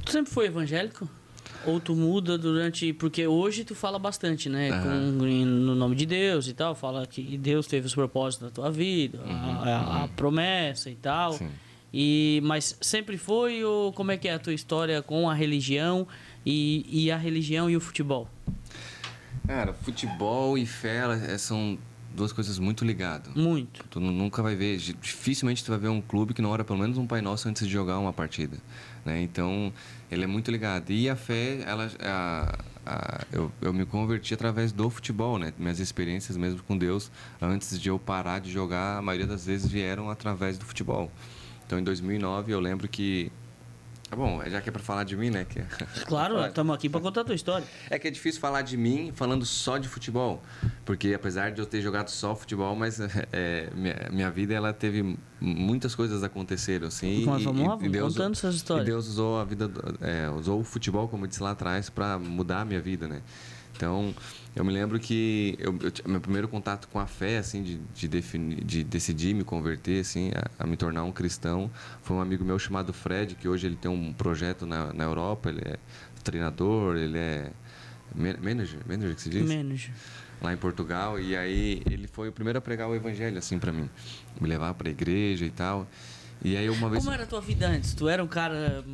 Tu sempre foi evangélico? Ou tu muda durante... Porque hoje tu fala bastante, né? No nome de Deus e tal. Fala que Deus teve os propósitos da tua vida. A promessa e tal. Sim. Mas sempre foi? Ou como é que é a tua história com a religião e a religião e o futebol? Cara, futebol e fé são duas coisas muito ligadas. Muito. Tu nunca vai ver, dificilmente tu vai ver um clube que não ora pelo menos um Pai Nosso antes de jogar uma partida, né? Então, ele é muito ligado. E a fé, eu me converti através do futebol, né? Minhas experiências mesmo com Deus, antes de eu parar de jogar, a maioria das vezes vieram através do futebol. Então, em 2009, eu lembro que... Bom, já que é pra falar de mim, né? Claro, estamos aqui pra contar a tua história. É que é difícil falar de mim falando só de futebol. Porque apesar de eu ter jogado só futebol, mas minha vida, ela teve muitas coisas aconteceram, assim. Mas vamos lá, e Deus, contando essas histórias. E Deus usou a vida, usou o futebol, como eu disse lá atrás, pra mudar a minha vida, né? Então, eu me lembro que meu primeiro contato com a fé, assim, de decidir me converter, assim, a me tornar um cristão, foi um amigo meu chamado Fred, que hoje ele tem um projeto na Europa, ele é treinador, ele é manager que se diz? Manager. Lá em Portugal, e aí ele foi o primeiro a pregar o evangelho, assim, pra mim, me levar pra igreja e tal. E aí uma vez... Como era a tua vida antes? Tu era um cara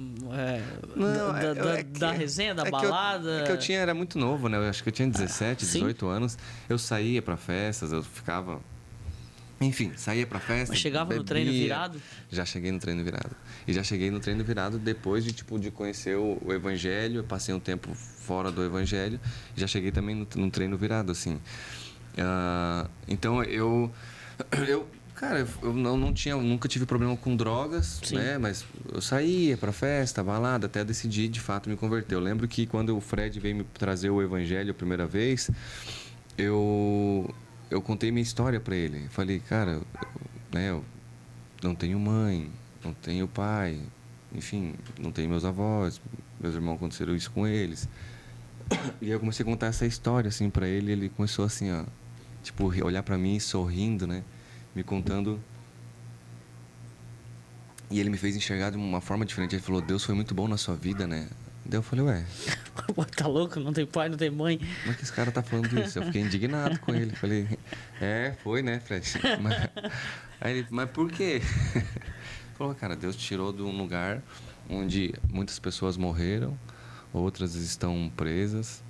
da resenha, da balada? É que eu era muito novo, né? Eu acho que eu tinha 17, 18 anos. Eu saía pra festas, eu ficava... Enfim, saía pra festa. Mas chegava bebia. No treino virado? Já cheguei no treino virado. E já cheguei no treino virado depois de conhecer o evangelho. Eu passei um tempo fora do evangelho. Já cheguei também no treino virado, assim. Então cara, eu nunca tive problema com drogas, Sim. né? Mas eu saía pra festa, balada, até decidir de fato me converter. Eu lembro que quando o Fred veio me trazer o evangelho a primeira vez, eu contei minha história pra ele. Falei, cara, eu não tenho mãe, não tenho pai, enfim, não tenho meus avós, meus irmãos aconteceram isso com eles. E eu comecei a contar essa história assim pra ele, e ele começou assim, ó, tipo, olhar pra mim sorrindo, né? Me contando. E ele me fez enxergar de uma forma diferente. Ele falou, Deus foi muito bom na sua vida, né? Daí eu falei, ué... Tá louco? Não tem pai, não tem mãe. Como é que esse cara tá falando isso? Eu fiquei indignado com ele. Falei, foi, né, Fred? Aí ele, mas por quê? Ele falou, cara, Deus tirou de um lugar onde muitas pessoas morreram, outras estão presas.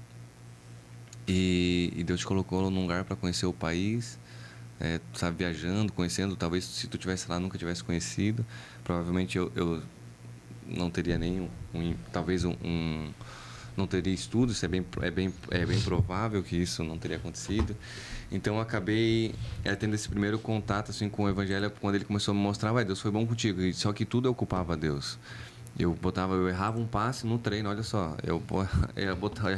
E Deus te colocou num lugar para conhecer o país... sabe, viajando, conhecendo, talvez se tu tivesse lá nunca tivesse conhecido, provavelmente eu não teria talvez não teria estudo, isso é bem provável que isso não teria acontecido. Então eu acabei tendo esse primeiro contato assim com o evangelho quando ele começou a me mostrar, Deus foi bom contigo, só que tudo eu culpava a Deus. Eu errava um passe no treino, olha só. Eu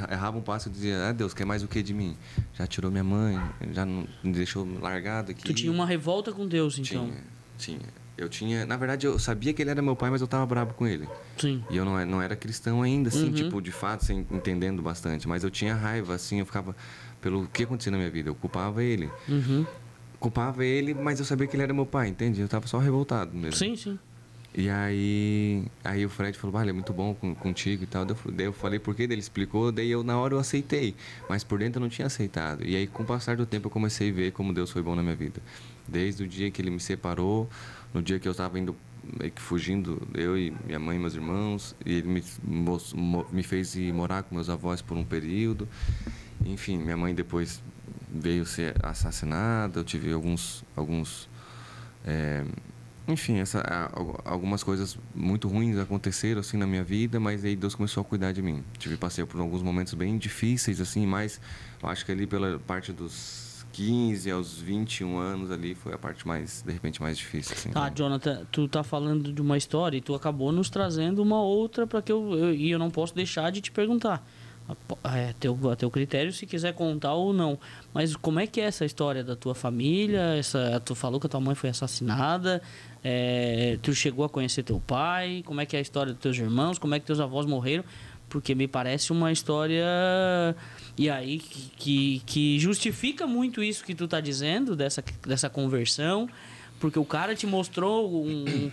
errava um passe e dizia, Deus, quer mais o que de mim? Já tirou minha mãe, já não me deixou largado aqui. Tu tinha uma revolta com Deus, então? Tinha. Eu tinha... Na verdade, eu sabia que ele era meu pai, mas eu tava bravo com ele. Sim. E eu não era cristão ainda, assim, tipo, de fato, assim, entendendo bastante. Mas eu tinha raiva, assim, eu ficava... Pelo que acontecia na minha vida, eu culpava ele. Culpava ele, mas eu sabia que ele era meu pai, entende? Eu tava só revoltado mesmo. Sim, sim. E aí o Fred falou, é muito bom contigo e tal. Daí eu falei por quê, ele explicou, daí na hora eu aceitei. Mas por dentro eu não tinha aceitado. E aí com o passar do tempo eu comecei a ver como Deus foi bom na minha vida. Desde o dia que ele me separou, no dia que eu estava indo, meio que fugindo, eu e minha mãe e meus irmãos, e ele me fez ir morar com meus avós por um período. Enfim, minha mãe depois veio ser assassinada, eu tive enfim, algumas coisas muito ruins aconteceram assim na minha vida, mas aí Deus começou a cuidar de mim. Passei por alguns momentos bem difíceis assim, mas eu acho que ali pela parte dos 15 aos 21 anos ali foi a parte mais, de repente, mais difícil assim. Tá, Jonathan, tu tá falando de uma história e tu acabou nos trazendo uma outra para que eu não posso deixar de te perguntar. A teu critério se quiser contar ou não. Mas como é que é essa história da tua família? Tu falou que a tua mãe foi assassinada. Tu chegou a conhecer teu pai? Como é que é a história dos teus irmãos? Como é que teus avós morreram? Porque me parece uma história... E aí que justifica muito isso que tu tá dizendo, dessa conversão. porque o cara te mostrou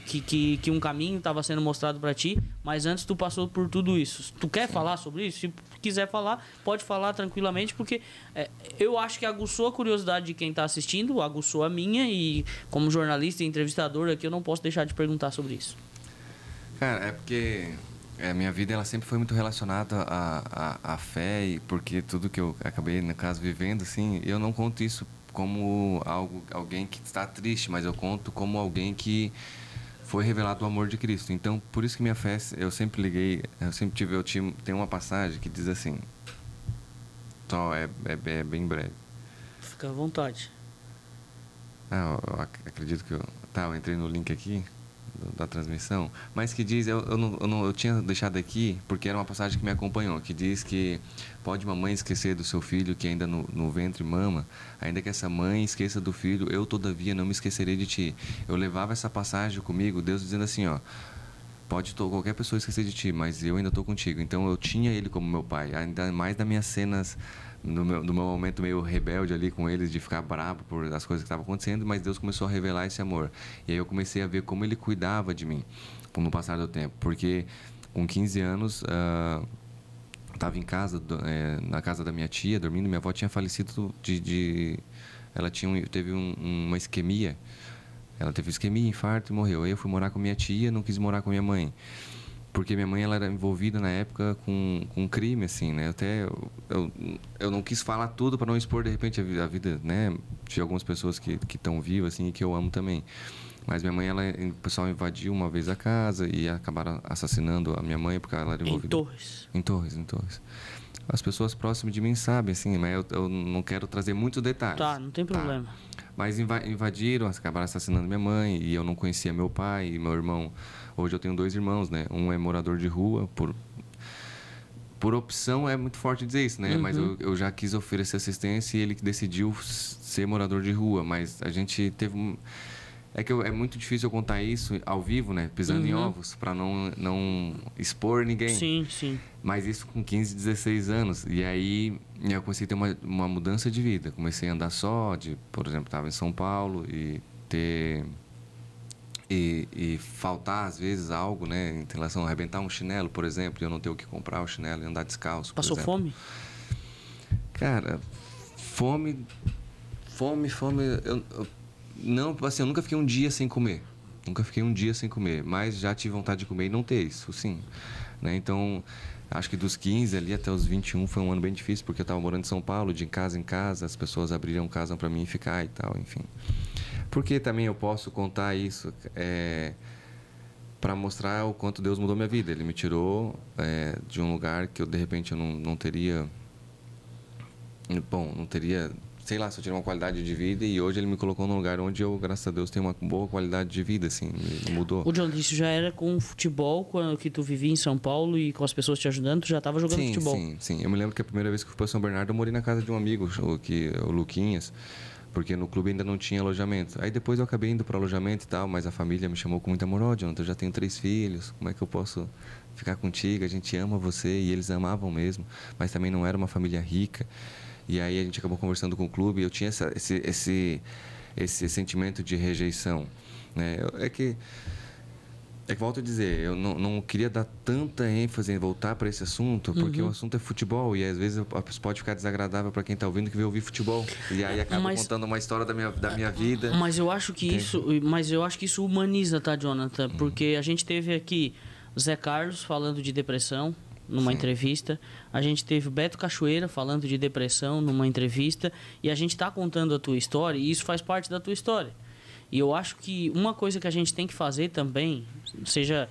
que um caminho estava sendo mostrado para ti, mas antes tu passou por tudo isso. Tu quer falar sobre isso? Se quiser falar, pode falar tranquilamente, porque eu acho que aguçou a curiosidade de quem está assistindo, aguçou a minha, e como jornalista e entrevistador aqui, eu não posso deixar de perguntar sobre isso. Cara, é porque a minha vida ela sempre foi muito relacionada à fé, e porque tudo que eu acabei, no caso, vivendo, assim, eu não conto isso como alguém que está triste, mas eu conto como alguém que foi revelado o amor de Cristo. Então, por isso que minha fé, eu sempre tem uma passagem que diz assim, só é bem breve. Fica à vontade. Eu acredito que eu entrei no link aqui da transmissão, mas que diz, eu tinha deixado aqui porque era uma passagem que me acompanhou, que diz que pode uma mãe esquecer do seu filho que ainda no ventre mama, ainda que essa mãe esqueça do filho, eu todavia não me esquecerei de ti. Eu levava essa passagem comigo, Deus dizendo assim, ó, pode qualquer pessoa esquecer de ti, mas eu ainda estou contigo. Então eu tinha ele como meu pai, ainda mais das minhas cenas, no meu momento meio rebelde ali com eles, de ficar bravo por as coisas que estavam acontecendo, mas Deus começou a revelar esse amor. E aí eu comecei a ver como ele cuidava de mim no passar do tempo, porque com 15 anos estava em casa, na casa da minha tia, dormindo. Minha avó tinha falecido ela teve uma isquemia. Ela teve isquemia, infarto e morreu. Aí eu fui morar com minha tia, não quis morar com minha mãe, porque minha mãe ela era envolvida na época com crime, assim, né? Até eu não quis falar tudo para não expor de repente a vida, né, de algumas pessoas que estão vivas, assim, e que eu amo também. Mas minha mãe, o pessoal invadiu uma vez a casa e acabaram assassinando a minha mãe porque ela era envolvida. Em Torres. As pessoas próximas de mim sabem, assim, mas eu não quero trazer muitos detalhes. Tá, não tem problema. Mas invadiram, acabaram assassinando minha mãe, e eu não conhecia meu pai e meu irmão. Hoje eu tenho 2 irmãos, né? Um é morador de rua, por opção, é muito forte dizer isso, né? Uhum. Mas eu já quis oferecer assistência e ele que decidiu ser morador de rua. Mas a gente teve é muito difícil eu contar isso ao vivo, né? Pisando em ovos, para não expor ninguém. Sim. Mas isso com 15, 16 anos. E aí eu comecei a ter uma mudança de vida. Comecei a andar só, por exemplo, estava em São Paulo e faltar, às vezes, algo, né? Em relação a arrebentar um chinelo, por exemplo, e eu não ter o que comprar o chinelo e andar descalço. Passou fome? Cara, fome. Não, assim, eu nunca fiquei um dia sem comer. Mas já tive vontade de comer e não ter isso, sim. Né? Então, acho que dos 15 ali até os 21 foi um ano bem difícil, porque eu estava morando em São Paulo, de casa em casa, as pessoas abriram casa para mim ficar e tal, enfim. Porque também eu posso contar isso para mostrar o quanto Deus mudou minha vida. Ele me tirou de um lugar que eu, de repente, eu não teria... Bom, não teria... Sei lá, se eu tiver uma qualidade de vida, e hoje ele me colocou num lugar onde eu, graças a Deus, tenho uma boa qualidade de vida, assim, mudou. O John, isso já era com futebol, quando que tu vivia em São Paulo e com as pessoas te ajudando, tu já estava jogando futebol? Sim. Eu me lembro que a primeira vez que eu fui para São Bernardo, eu morei na casa de um amigo, o Luquinhas, porque no clube ainda não tinha alojamento. Aí depois eu acabei indo para alojamento e tal, mas a família me chamou com muito amor. Jonathan, eu já tenho 3 filhos, como é que eu posso ficar contigo? A gente ama você, e eles amavam mesmo, mas também não era uma família rica. E aí a gente acabou conversando com o clube, e eu tinha esse sentimento de rejeição, né? É que volto a dizer, eu não queria dar tanta ênfase em voltar para esse assunto, porque o assunto é futebol, e às vezes pode ficar desagradável para quem está ouvindo que veio ouvir futebol, e aí acaba contando uma história da minha vida. Mas eu acho que isso humaniza, tá, Jonathan? Porque a gente teve aqui Zé Carlos falando de depressão numa entrevista, a gente teve o Beto Cachoeira falando de depressão numa entrevista, e a gente está contando a tua história, e isso faz parte da tua história. E eu acho que uma coisa que a gente tem que fazer também, seja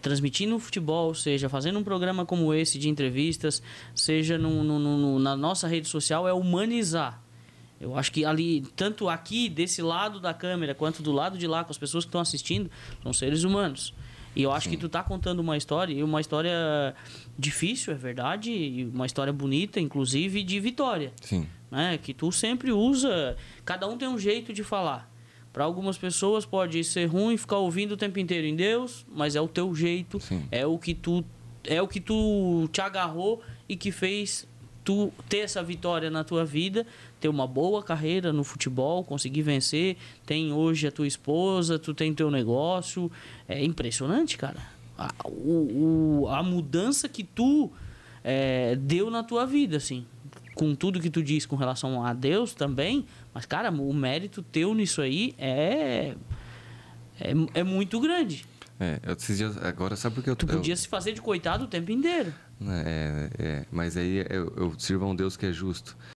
transmitindo o futebol, seja fazendo um programa como esse de entrevistas, seja na nossa rede social, é humanizar. Eu acho que ali, tanto aqui desse lado da câmera, quanto do lado de lá, com as pessoas que estão assistindo, são seres humanos. E eu acho que tu tá contando uma história, e uma história difícil, é verdade, e uma história bonita, inclusive, de vitória. Sim. Né? Que tu sempre usa, cada um tem um jeito de falar. Para algumas pessoas pode ser ruim ficar ouvindo o tempo inteiro em Deus, mas é o teu jeito, é o que tu te agarrou e que fez tu ter essa vitória na tua vida, ter uma boa carreira no futebol, conseguir vencer, tem hoje a tua esposa, tu tem teu negócio, é impressionante, cara. A mudança que tu deu na tua vida, assim, com tudo que tu diz com relação a Deus também, mas, cara, o mérito teu nisso aí é muito grande. Esses dias, agora, sabe por que Tu podia se fazer de coitado o tempo inteiro. Mas aí eu sirvo a um Deus que é justo.